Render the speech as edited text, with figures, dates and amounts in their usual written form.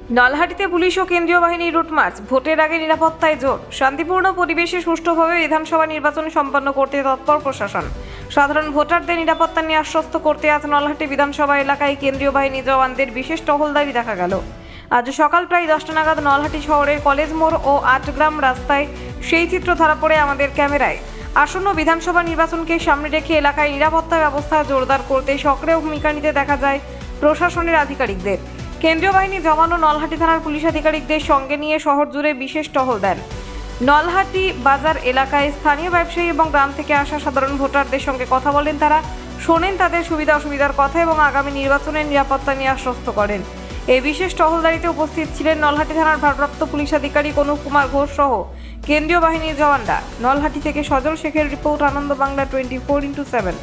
নলহাটিতে police ও কেন্দ্রীয় বাহিনীর route march, ভোটের আগে নিরাপত্তায় জোর। শান্তিপূর্ণ পরিবেশে সুষ্ঠুভাবে বিধানসভা নির্বাচন সম্পন্ন করতে তৎপর প্রশাসন। সাধারণ ভোটারদের নিরাপত্তা নিয়ে আশ্বস্ত করতে আজ নলহাটি বিধানসভা এলাকায় কেন্দ্রীয় বাহিনী জওয়ানদের বিশেষ টহলদারি দেখা গেল। আজ সকাল প্রায় 10টা নাগাদ নলহাটি শহরের কলেজ মোড় ও আটগ্রাম রাস্তায় সেই চিত্র ধরা পড়ে আমাদের ক্যামেরায়। আসন্ন বিধানসভা নির্বাচনকে সামনে রেখে এলাকায় নিরাপত্তা ব্যবস্থা জোরদার করতে সক্রিয় ভূমিকা নিতে দেখা যায় প্রশাসনের আধিকারিকদের। কেন্দ্রীয় বাহিনী জওয়ান ও নলহাটি থানার পুলিশ আধিকারিকদের সঙ্গে নিয়ে শহর জুড়ে বিশেষ টহল দেন। নলহাটি বাজার এলাকায় স্থানীয় ব্যবসায়ী এবং গ্রাম থেকে আসা সাধারণ ভোটারদের সঙ্গে কথা বলেন তারা, শোনেন তাদের সুবিধা অসুবিধার কথা এবং আগামী নির্বাচনের নিরাপত্তা নিয়ে আশ্বস্ত করেন। এই বিশেষ টহলদারিতে উপস্থিত ছিলেন নলহাটি থানার ভারপ্রাপ্ত পুলিশ আধিকারিক অনুপ কুমার ঘোষ সহ কেন্দ্রীয় বাহিনীর জওয়ানরা। নলহাটি থেকে সজল শেখের রিপোর্ট, আনন্দ বাংলা 24x7।